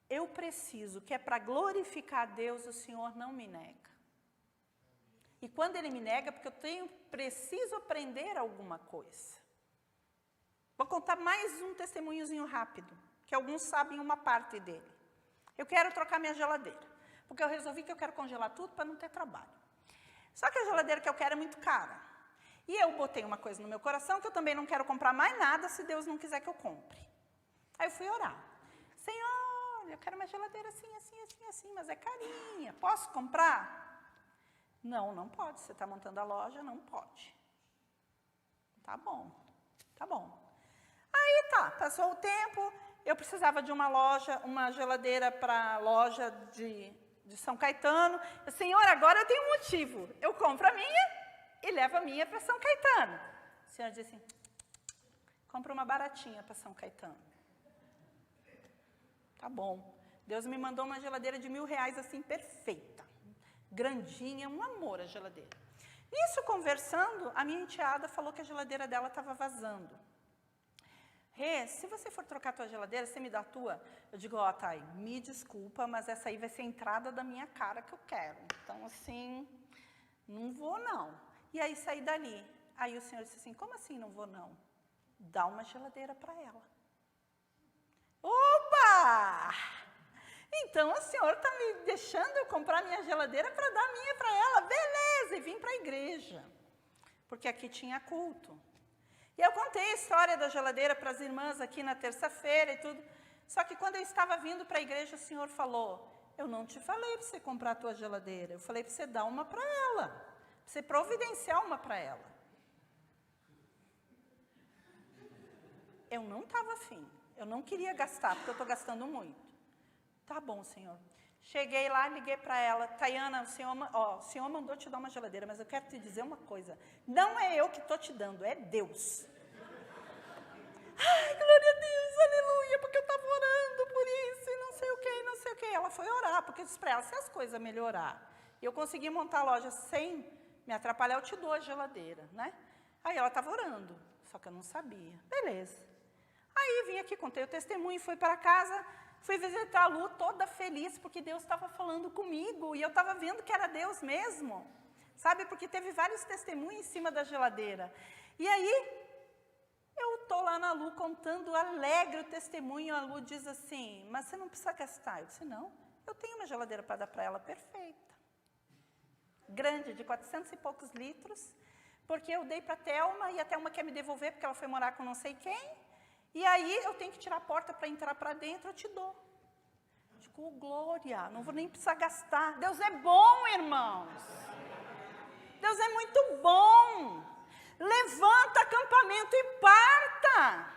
eu preciso, que é para glorificar a Deus, o Senhor não me nega. E quando Ele me nega, porque eu preciso aprender alguma coisa. Vou contar mais um testemunhozinho rápido, que alguns sabem uma parte dele. Eu quero trocar minha geladeira, porque eu resolvi que eu quero congelar tudo para não ter trabalho. Só que a geladeira que eu quero é muito cara. E eu botei uma coisa no meu coração, que eu também não quero comprar mais nada, se Deus não quiser que eu compre. Aí eu fui orar. Senhor, eu quero uma geladeira assim, assim, assim, assim, mas é carinha, posso comprar? Não, não pode. Você está montando a loja, não pode. Tá bom, tá bom. Aí tá, passou o tempo, eu precisava de uma geladeira para a loja de São Caetano. Senhor, agora eu tenho um motivo. Eu compro a minha e levo a minha para São Caetano. O Senhor disse assim, compra uma baratinha para São Caetano. Tá bom. Deus me mandou uma geladeira de R$1.000, assim, perfeita. Grandinha, um amor a geladeira. Nisso, conversando, a minha enteada falou que a geladeira dela estava vazando. Rê, se você for trocar a tua geladeira, você me dá a tua? Eu digo, ó, Thay, me desculpa, mas essa aí vai ser a entrada da minha cara que eu quero. Então, assim, não vou não. E aí, saí dali. Aí o Senhor disse assim, como assim não vou não? Dá uma geladeira para ela. Opa! Então, o Senhor está me deixando eu comprar minha geladeira para dar a minha para ela. Beleza! E vim para a igreja, porque aqui tinha culto. E eu contei a história da geladeira para as irmãs aqui na terça-feira e tudo. Só que quando eu estava vindo para a igreja, o Senhor falou, eu não te falei para você comprar a tua geladeira, eu falei para você dar uma para ela, para você providenciar uma para ela. Eu não estava afim, eu não queria gastar, porque eu estou gastando muito. Tá bom, Senhor. Cheguei lá, liguei para ela. Tayana, o Senhor mandou te dar uma geladeira, mas eu quero te dizer uma coisa. Não é eu que estou te dando, é Deus. Ai, glória a Deus, aleluia, porque eu estava orando por isso e não sei o que, não sei o que. Ela foi orar, porque eu disse para ela, se as coisas melhorar, e eu consegui montar a loja sem me atrapalhar, eu te dou a geladeira, né? Aí ela estava orando, só que eu não sabia. Beleza. Aí vim aqui, contei o testemunho, fui para casa. Fui visitar a Lu toda feliz, porque Deus estava falando comigo, e eu estava vendo que era Deus mesmo, sabe, porque teve vários testemunhos em cima da geladeira. E aí, eu estou lá na Lu contando alegre o testemunho, a Lu diz assim, mas você não precisa gastar. Eu disse, não, eu tenho uma geladeira para dar para ela perfeita. Grande, de 400 e poucos litros, porque eu dei para a Thelma e a Thelma quer me devolver porque ela foi morar com não sei quem. E aí eu tenho que tirar a porta para entrar para dentro, eu te dou. Digo, glória, não vou nem precisar gastar. Deus é bom, irmãos. Deus é muito bom. Levanta acampamento e parta.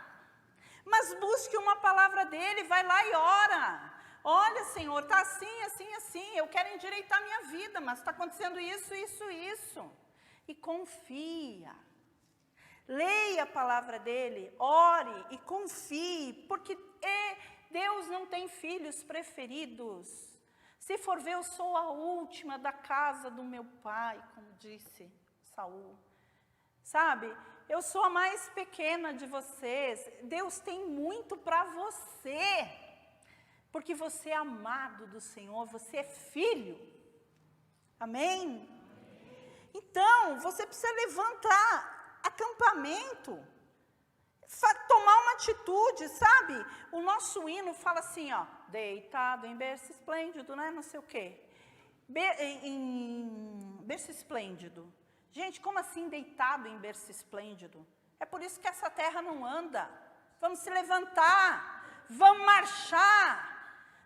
Mas busque uma palavra dele, vai lá e ora. Olha, Senhor, está assim, assim, assim. Eu quero endireitar minha vida, mas está acontecendo isso, isso, isso. E confia. Leia a palavra dele, ore e confie, porque Deus não tem filhos preferidos. Se for ver, eu sou a última da casa do meu pai, como disse Saul. Sabe, eu sou a mais pequena de vocês. Deus tem muito para você, porque você é amado do Senhor, você é filho. Amém? Então, você precisa levantar acampamento, tomar uma atitude, sabe? O nosso hino fala assim, ó, deitado em berço esplêndido, né? Não sei o quê. Em berço esplêndido. Gente, como assim deitado em berço esplêndido? É por isso que essa terra não anda. Vamos se levantar, vamos marchar.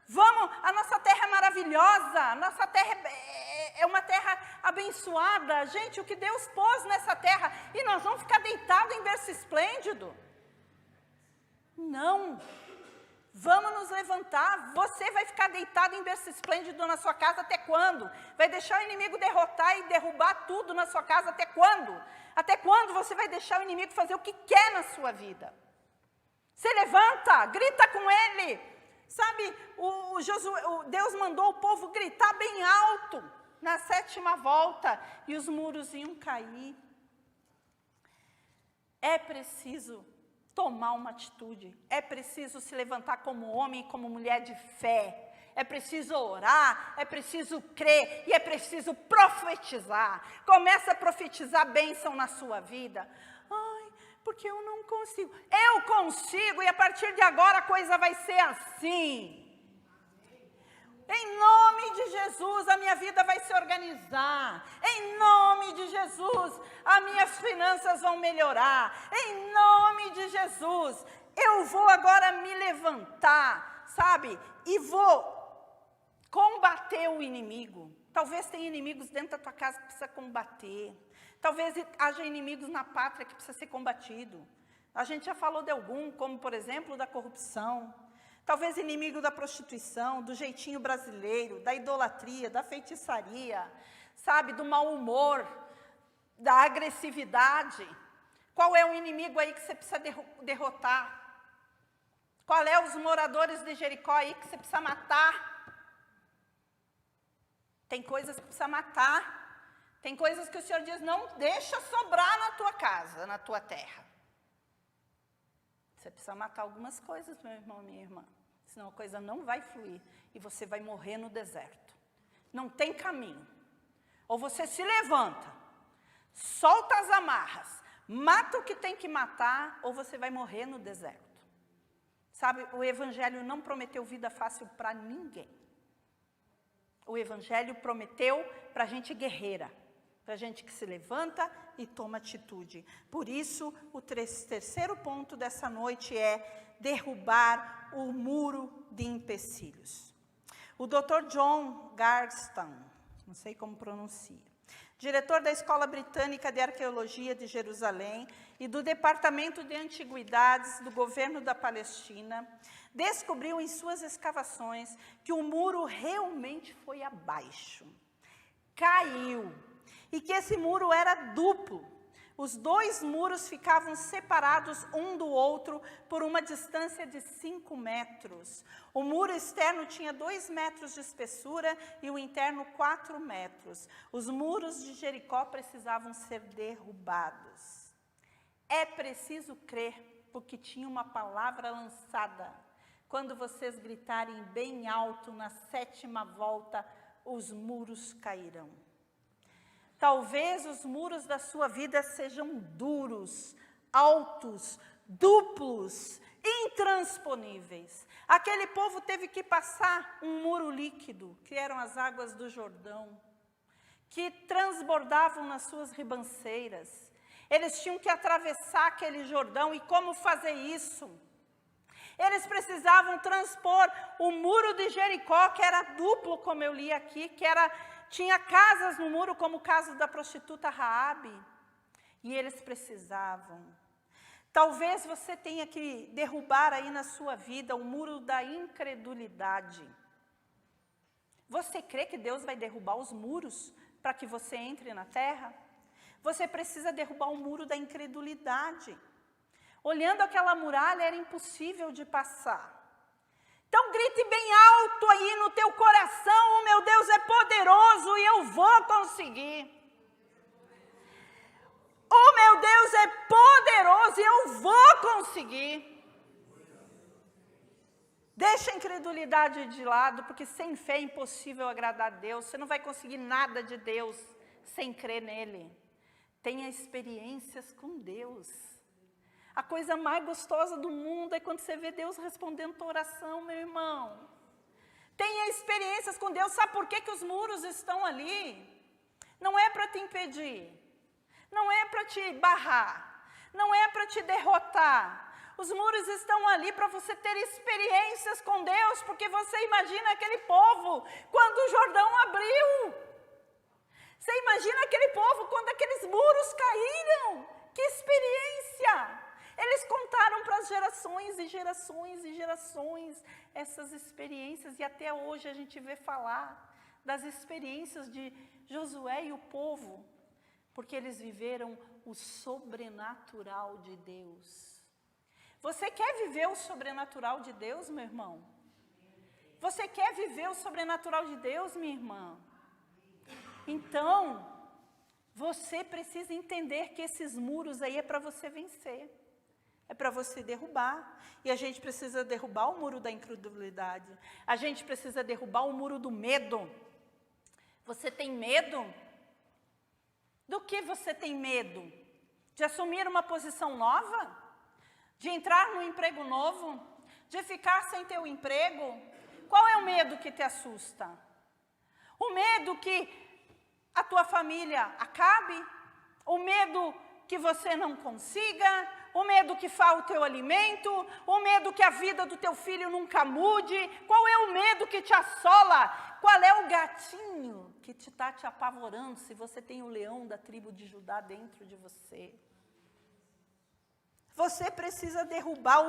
Vamos, a nossa terra é maravilhosa, a nossa terra é uma terra abençoada. Gente, o que Deus pôs nessa terra, e nós vamos ficar deitados em berço esplêndido? Não. Vamos nos levantar. Você vai ficar deitado em berço esplêndido na sua casa até quando? Vai deixar o inimigo derrotar e derrubar tudo na sua casa até quando? Até quando você vai deixar o inimigo fazer o que quer na sua vida? Se levanta, grita com ele. Sabe, Deus mandou o povo gritar bem alto na 7ª volta e os muros iam cair. É preciso tomar uma atitude, é preciso se levantar como homem e como mulher de fé. É preciso orar, é preciso crer e é preciso profetizar. Começa a profetizar bênção na sua vida. Ai, porque eu não consigo. Eu consigo e a partir de agora a coisa vai ser assim. Em nome de Jesus, a minha vida vai se organizar. Em nome de Jesus, as minhas finanças vão melhorar. Em nome de Jesus, eu vou agora me levantar, sabe? E vou combater o inimigo. Talvez tenha inimigos dentro da tua casa que precisa combater. Talvez haja inimigos na pátria que precisa ser combatido. A gente já falou de algum, como por exemplo da corrupção. Talvez inimigo da prostituição, do jeitinho brasileiro, da idolatria, da feitiçaria, sabe, do mau humor, da agressividade. Qual é o inimigo aí que você precisa derrotar? Qual é os moradores de Jericó aí que você precisa matar? Tem coisas que precisa matar. Tem coisas que o Senhor diz, não deixa sobrar na tua casa, na tua terra. Você precisa matar algumas coisas, meu irmão, minha irmã. Senão a coisa não vai fluir e você vai morrer no deserto. Não tem caminho. Ou você se levanta, solta as amarras, mata o que tem que matar, ou você vai morrer no deserto. Sabe, o Evangelho não prometeu vida fácil para ninguém. O Evangelho prometeu para gente guerreira. Para gente que se levanta e toma atitude. Por isso, o terceiro ponto dessa noite é derrubar o muro de empecilhos. O Dr. John Garston, não sei como pronuncia, diretor da Escola Britânica de Arqueologia de Jerusalém e do Departamento de Antiguidades do Governo da Palestina, descobriu em suas escavações que o muro realmente foi abaixo. Caiu. E que esse muro era duplo. Os dois muros ficavam separados um do outro por uma distância de 5 metros. O muro externo tinha 2 metros de espessura e o interno 4 metros. Os muros de Jericó precisavam ser derrubados. É preciso crer, porque tinha uma palavra lançada. Quando vocês gritarem bem alto na 7ª volta, os muros cairão. Talvez os muros da sua vida sejam duros, altos, duplos, intransponíveis. Aquele povo teve que passar um muro líquido, que eram as águas do Jordão, que transbordavam nas suas ribanceiras. Eles tinham que atravessar aquele Jordão. E como fazer isso? Eles precisavam transpor o muro de Jericó, que era duplo, como eu li aqui, tinha casas no muro, como o caso da prostituta Raabe. E eles precisavam. Talvez você tenha que derrubar aí na sua vida o muro da incredulidade. Você crê que Deus vai derrubar os muros para que você entre na terra? Você precisa derrubar o muro da incredulidade. Olhando aquela muralha, era impossível de passar. Então grite bem alto aí no teu coração: o meu Deus é poderoso e eu vou conseguir. O meu Deus é poderoso e eu vou conseguir. Deixa a incredulidade de lado, porque sem fé é impossível agradar a Deus. Você não vai conseguir nada de Deus sem crer nele. Tenha experiências com Deus. A coisa mais gostosa do mundo é quando você vê Deus respondendo tua oração, meu irmão. Tenha experiências com Deus. Sabe por que os muros estão ali? Não é para te impedir. Não é para te barrar. Não é para te derrotar. Os muros estão ali para você ter experiências com Deus, porque você imagina aquele povo quando o Jordão abriu. Você imagina aquele povo quando aqueles muros caíram. Que experiência! Eles contaram para as gerações e gerações e gerações essas experiências, e até hoje a gente vê falar das experiências de Josué e o povo, porque eles viveram o sobrenatural de Deus. Você quer viver o sobrenatural de Deus, meu irmão? Você quer viver o sobrenatural de Deus, minha irmã? Então, você precisa entender que esses muros aí é para você vencer. É para você derrubar. E a gente precisa derrubar o muro da incredulidade. A gente precisa derrubar o muro do medo. Você tem medo? Do que você tem medo? De assumir uma posição nova? De entrar num emprego novo? De ficar sem teu emprego? Qual é o medo que te assusta? O medo que a tua família acabe? O medo que você não consiga? O medo que falte o teu alimento? O medo que a vida do teu filho nunca mude? Qual é o medo que te assola? Qual é o gatinho que está te apavorando se você tem o leão da tribo de Judá dentro de você? Você precisa derrubar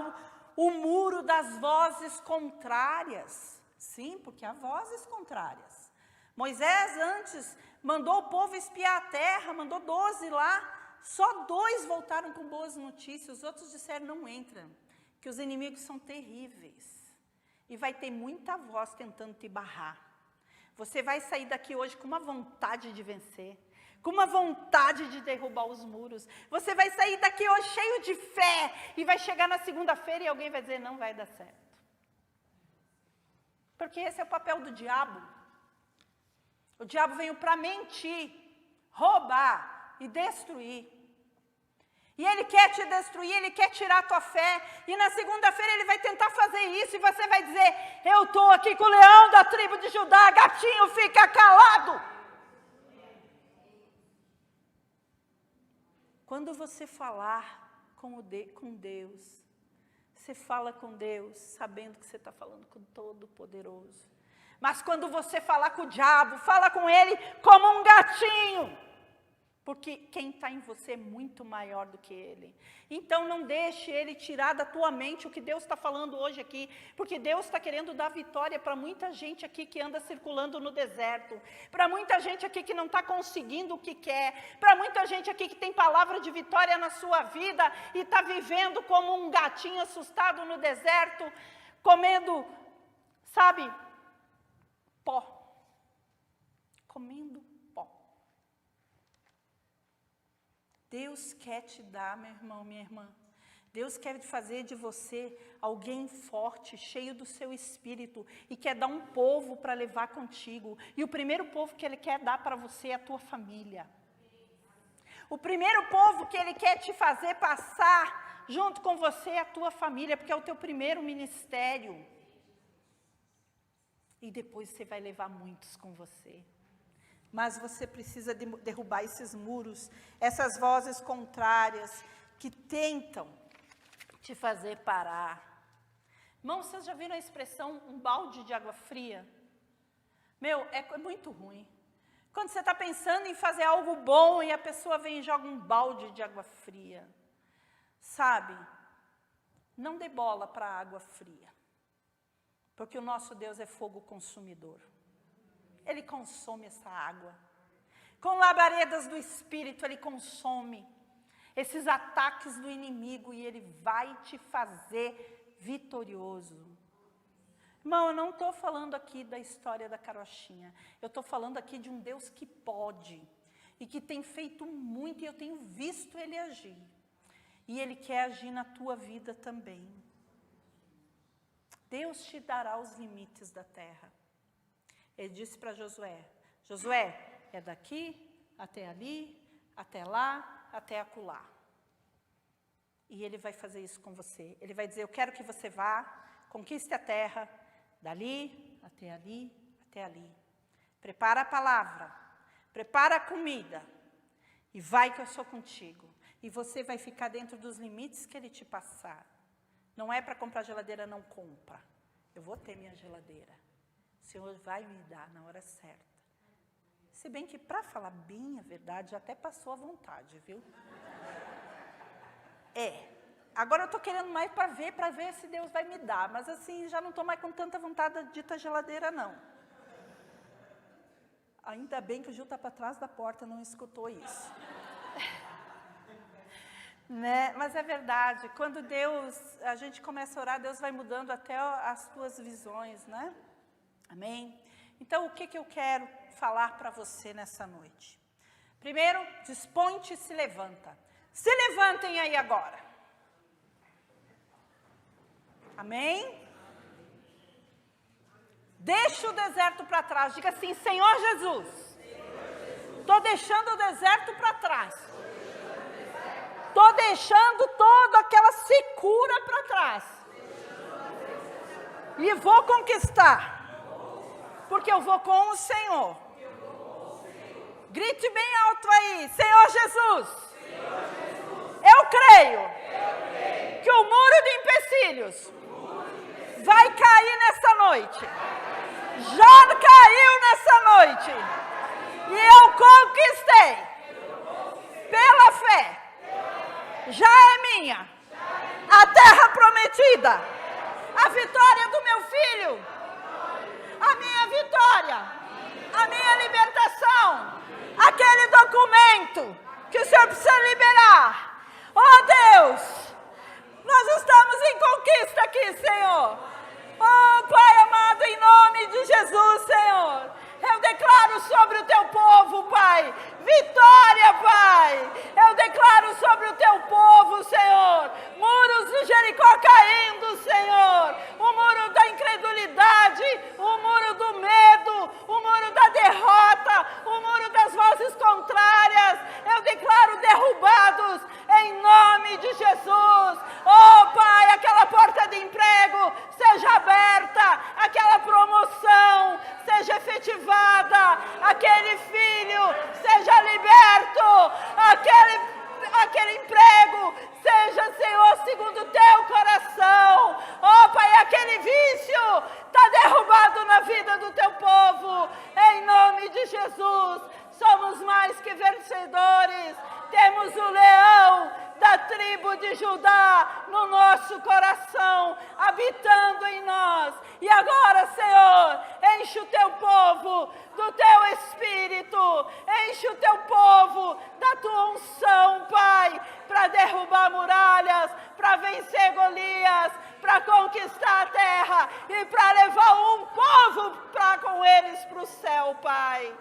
o muro das vozes contrárias. Sim, porque há vozes contrárias. Moisés antes mandou o povo espiar a terra, mandou 12 lá. Só 2 voltaram com boas notícias, os outros disseram: não entra, que os inimigos são terríveis. E vai ter muita voz tentando te barrar. Você vai sair daqui hoje com uma vontade de vencer, com uma vontade de derrubar os muros. Você vai sair daqui hoje cheio de fé, e vai chegar na segunda-feira e alguém vai dizer: não vai dar certo. Porque esse é o papel do diabo. O diabo veio para mentir, roubar e destruir. E ele quer te destruir, ele quer tirar a tua fé. E na segunda-feira ele vai tentar fazer isso. E você vai dizer: eu estou aqui com o leão da tribo de Judá. Gatinho, fica calado. Quando você falar com Deus, você fala com Deus sabendo que você está falando com o Todo-Poderoso. Mas quando você falar com o diabo, fala com ele como um gatinho. Porque quem está em você é muito maior do que ele. Então não deixe ele tirar da tua mente o que Deus está falando hoje aqui. Porque Deus está querendo dar vitória para muita gente aqui que anda circulando no deserto. Para muita gente aqui que não está conseguindo o que quer. Para muita gente aqui que tem palavra de vitória na sua vida. E está vivendo como um gatinho assustado no deserto. Comendo, sabe, pó. Comendo pó. Deus quer te dar, meu irmão, minha irmã. Deus quer fazer de você alguém forte, cheio do seu espírito. E quer dar um povo para levar contigo. E o primeiro povo que Ele quer dar para você é a tua família. O primeiro povo que Ele quer te fazer passar junto com você é a tua família. Porque é o teu primeiro ministério. E depois você vai levar muitos com você. Mas você precisa derrubar esses muros, essas vozes contrárias que tentam te fazer parar. Irmãos, vocês já viram a expressão um balde de água fria? Meu, é muito ruim. Quando você está pensando em fazer algo bom e a pessoa vem e joga um balde de água fria. Sabe? Não dê bola para a água fria. Porque o nosso Deus é fogo consumidor. Ele consome essa água. Com labaredas do Espírito, Ele consome esses ataques do inimigo e Ele vai te fazer vitorioso. Irmão, eu não estou falando aqui da história da carochinha. Eu estou falando aqui de um Deus que pode e que tem feito muito e eu tenho visto Ele agir. E Ele quer agir na tua vida também. Deus te dará os limites da terra. Ele disse para Josué, Josué, é daqui até ali, até lá, até acolá. E Ele vai fazer isso com você. Ele vai dizer, eu quero que você vá, conquiste a terra, dali, até ali, até ali. Prepara a palavra, prepara a comida, e vai que eu sou contigo. E você vai ficar dentro dos limites que Ele te passar. Não é para comprar geladeira, não compra. Eu vou ter minha geladeira. O Senhor vai me dar na hora certa. Se bem que, para falar bem a verdade, já até passou a vontade, viu? Agora eu estou querendo mais para ver se Deus vai me dar. Mas assim, já não estou mais com tanta vontade da dita geladeira, não. Ainda bem que o Gil está para trás da porta, não escutou isso. Né? Mas é verdade, quando a gente começa a orar, Deus vai mudando até as tuas visões, né? Amém? Então, o que eu quero falar para você nessa noite? Primeiro, dispõe-te e se levanta. Se levantem aí agora. Amém? Deixa o deserto para trás. Diga assim, Senhor Jesus, estou deixando o deserto para trás. Estou deixando toda aquela secura para trás. E vou conquistar. Porque eu vou com o Senhor. Grite bem alto aí. Senhor Jesus. Eu creio que o muro de empecilhos vai cair nessa noite. Já caiu nessa noite. E eu conquistei. Pela fé. Já é minha. A terra prometida. A vitória do meu filho. A minha vitória. A minha libertação. Aquele documento que o Senhor precisa liberar. Oh Deus, nós estamos em conquista aqui, Senhor. Oh Pai amado, em nome de Jesus, Senhor. Eu declaro sobre o teu povo, Pai, vitória, Pai. Eu declaro sobre o teu povo, Senhor, muros de Jericó caindo, Senhor. O muro da incredulidade, o muro do medo, o muro da derrota, o muro das vozes contrárias. Eu declaro derrubados em nome de Jesus. Oh, Pai, aquela porta de emprego seja aberta, aquela promoção seja efetivada, aquele filho seja liberto, aquele emprego seja, Senhor, segundo o teu coração. Oh, Pai, aquele vício está derrubado na vida do teu povo, em nome de Jesus. Somos mais que vencedores, temos o leão da tribo de Judá no nosso coração, habitando em nós. E agora, Senhor, enche o teu povo do teu Espírito, enche o teu povo da tua unção, Pai, para derrubar muralhas, para vencer Golias, para conquistar a terra e para levar um povo com eles para o céu, Pai.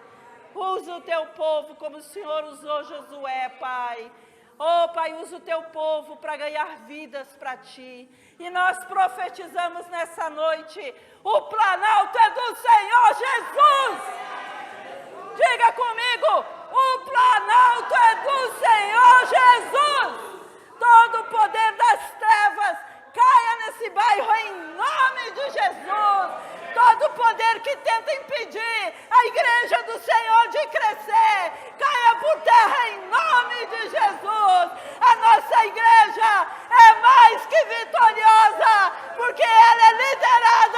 Usa o teu povo como o Senhor usou Josué, Pai. Oh, Pai, usa o teu povo para ganhar vidas para Ti. E nós profetizamos nessa noite, o planalto é do Senhor Jesus. Diga comigo, o planalto é do Senhor Jesus. Todo o poder das trevas caia nesse bairro em nome de Jesus. Todo poder que tenta impedir a igreja do Senhor de crescer, caia por terra em nome de Jesus. A nossa igreja é mais que vitoriosa, porque ela é liderada